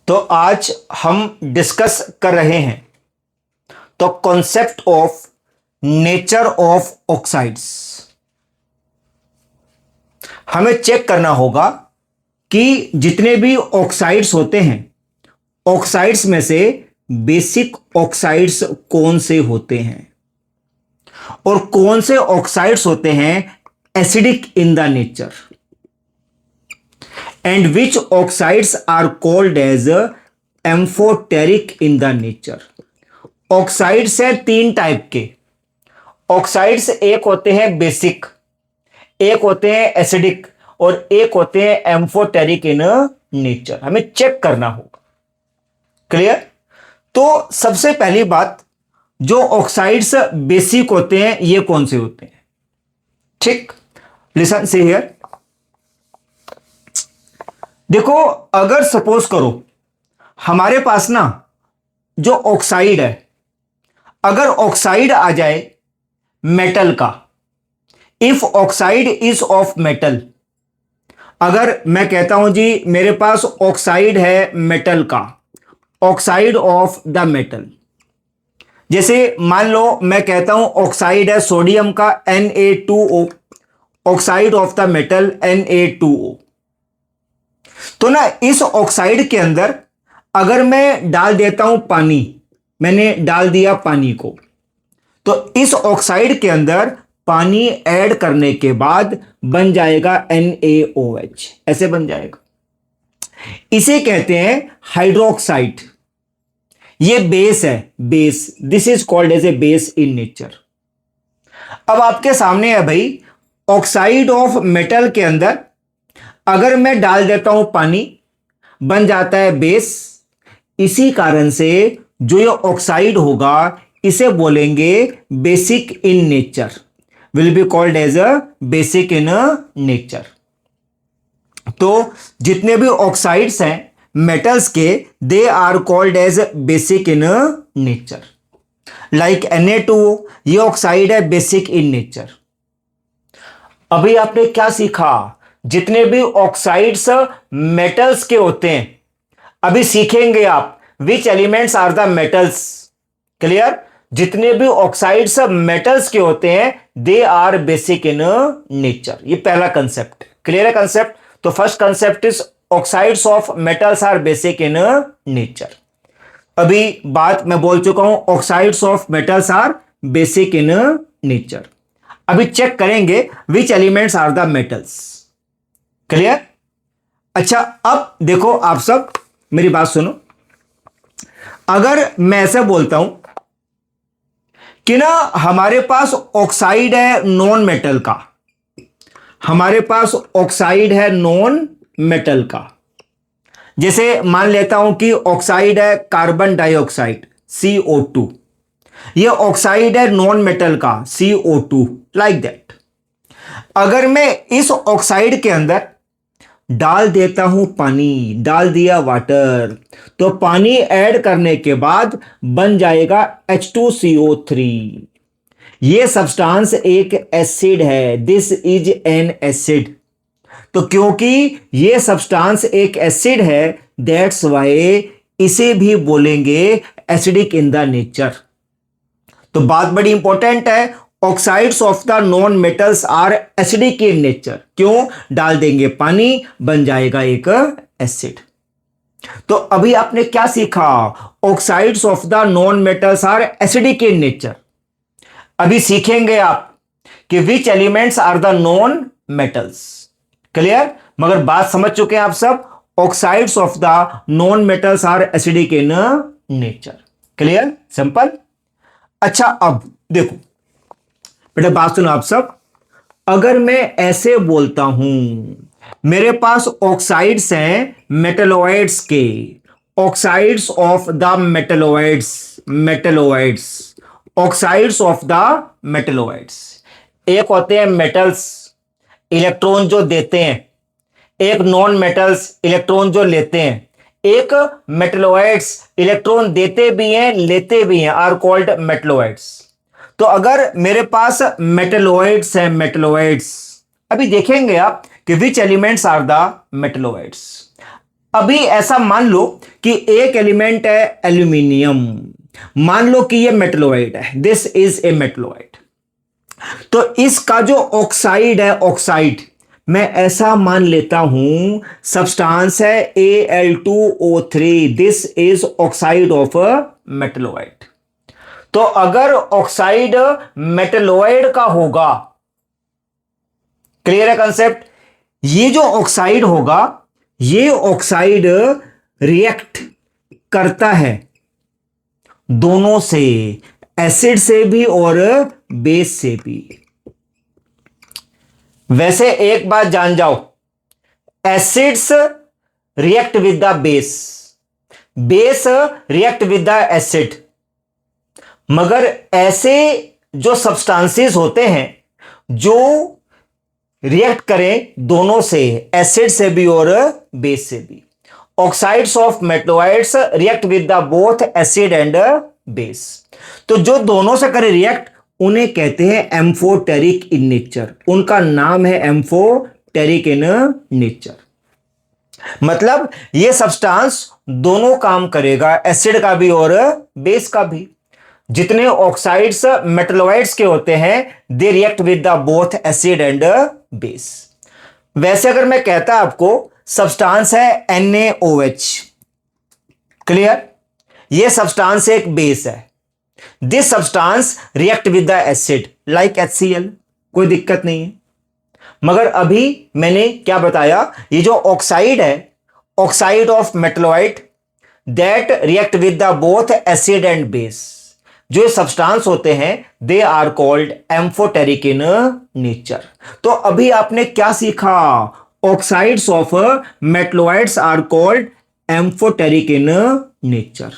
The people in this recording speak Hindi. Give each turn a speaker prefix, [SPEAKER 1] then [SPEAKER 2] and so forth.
[SPEAKER 1] तो आज हम डिस्कस कर रहे हैं तो concept of nature of oxides. हमें चेक करना होगा कि जितने भी ऑक्साइड्स होते हैं, ऑक्साइड्स में से बेसिक ऑक्साइड्स कौन से होते हैं और कौन से ऑक्साइड्स होते हैं acidic in the nature, and which oxides are called as amphoteric in the nature. Oxides है तीन टाइप के ऑक्साइड्स, एक होते हैं बेसिक, एक होते हैं एसिडिक और एक होते हैं एम्फोटेरिक इन नेचर। हमें चेक करना होगा। क्लियर? तो सबसे पहली बात, जो ऑक्साइड्स बेसिक होते हैं ये कौन से होते हैं? ठीक, लिसन सी हियर। देखो, अगर सपोज करो हमारे पास ना जो ऑक्साइड है, अगर ऑक्साइड आ जाए मेटल का, if oxide is of metal, अगर मैं कहता हूं जी मेरे पास ऑक्साइड है मेटल का, ऑक्साइड ऑफ द मेटल, जैसे मान लो मैं कहता हूं ऑक्साइड है सोडियम का Na2O, oxide of the metal Na2O। तो ना इस ऑक्साइड के अंदर अगर मैं डाल देता हूं पानी, मैंने डाल दिया पानी को, तो इस ऑक्साइड के अंदर पानी ऐड करने के बाद बन जाएगा NaOH, ऐसे बन जाएगा। इसे कहते हैं हाइड्रोक्साइड। ये बेस है, base, this is called as a base in nature. अब आपके सामने है भाई, ऑक्साइड ऑफ मेटल के अंदर अगर मैं डाल देता हूं पानी, बन जाता है बेस। इसी कारण से जो ये ऑक्साइड होगा इसे बोलेंगे basic in nature, will be called as a basic in nature. तो जितने भी ऑक्साइड्स हैं मेटल्स के, they are called as basic in nature. Like Na2O, ये ऑक्साइड है बेसिक इन नेचर। अभी आपने क्या सीखा? जितने भी ऑक्साइड्स मेटल्स के होते हैं, अभी सीखेंगे आप which elements are the metals. Clear? जितने भी ऑक्साइड्स मेटल्स के होते हैं they are basic in nature. ये पहला कंसेप्ट। क्लियर है कंसेप्ट? तो first concept is oxides of metals are basic in nature. अभी बात मैं बोल चुका हूं, oxides of metals are basic in nature. अभी चेक करेंगे which elements are the metals. Clear? अच्छा, अब देखो आप सब मेरी बात सुनो। अगर मैं ऐसे बोलता हूं कि ना हमारे पास ऑक्साइड है नॉन मेटल का, हमारे पास ऑक्साइड है नॉन मेटल का, जैसे मान लेता हूं कि ऑक्साइड है कार्बन डाइऑक्साइड CO2, ये ऑक्साइड है नॉन मेटल का CO2, लाइक दैट। अगर मैं इस ऑक्साइड के अंदर डाल देता हूं पानी, डाल दिया वाटर, तो पानी ऐड करने के बाद बन जाएगा H2CO3। ये सब्सटेंस एक एसिड है, दिस इज एन एसिड। तो क्योंकि ये सब्सटेंस एक एसिड है, दैट्स वाई इसे भी बोलेंगे एसिडिक इन द नेचर। तो बात बड़ी इंपॉर्टेंट है, oxides of the non metals are acidic in nature. क्यों? डाल देंगे पानी, बन जाएगा एक एसिड। तो अभी आपने क्या सीखा? Oxides of the non metals are acidic in nature. अभी सीखेंगे आप कि which elements are the non metals. Clear? मगर बात समझ चुके हैं आप सब, oxides of the non metals are acidic in nature. Clear? Simple. अच्छा, अब देखो बेटा, बात सुनो आप सब। अगर मैं ऐसे बोलता हूं, मेरे पास ऑक्साइड्स हैं मेटलोइड्स के, oxides of the metalloids, metalloids, oxides of the metalloids. एक होते हैं मेटल्स, इलेक्ट्रॉन जो देते हैं, एक नॉन मेटल्स, इलेक्ट्रॉन जो लेते हैं। एक मेटलोइड्स, इलेक्ट्रॉन देते भी हैं लेते भी हैं, आर कॉल्ड मेटलोइड्स। तो अगर मेरे पास मेटलोइड्स हैं, मेटलोइड्स, अभी देखेंगे आप कि which elements are the metalloids. अभी ऐसा मान लो कि एक एलिमेंट है एल्यूमिनियम, मान लो कि ये मेटलोइड है, दिस इज ए मेटलोइड। तो इसका जो ऑक्साइड है, ऑक्साइड मैं ऐसा मान लेता हूं सब्सटेंस है Al2O3, this is oxide of metalloid. तो अगर ऑक्साइड मेटलोइड का होगा, क्लियर है कंसेप्ट, ये जो ऑक्साइड होगा, ये ऑक्साइड रिएक्ट करता है दोनों से, एसिड से भी और बेस से भी। वैसे एक बात जान जाओ, acids react with the base, base react with the acid, मगर ऐसे जो सब्सटेंसेस होते हैं जो रिएक्ट करें दोनों से, एसिड से भी और बेस से भी, oxides of metalloids react with the both acid and base. तो जो दोनों से करें रिएक्ट, उन्हें कहते हैं एम्फोटेरिक इन नेचर, उनका नाम है एम्फोटेरिक इन नेचर। मतलब ये सब्सटेंस दोनों काम करेगा, एसिड का भी और बेस का भी। जितने ऑक्साइड्स मेटलोइड्स के होते हैं, they react with the both acid and base. वैसे अगर मैं कहता आपको सब्सटेंस है NaOH, क्लियर, ये सब्सटेंस एक बेस है, this substance react with the acid like HCl, कोई दिक्कत नहीं है। मगर अभी मैंने क्या बताया, ये जो ऑक्साइड है, oxide of metalloid, that react with the both acid and base, जो सब्सटेंस होते हैं they are called amphoteric in nature. तो अभी आपने क्या सीखा, oxides of metalloids are called amphoteric in nature.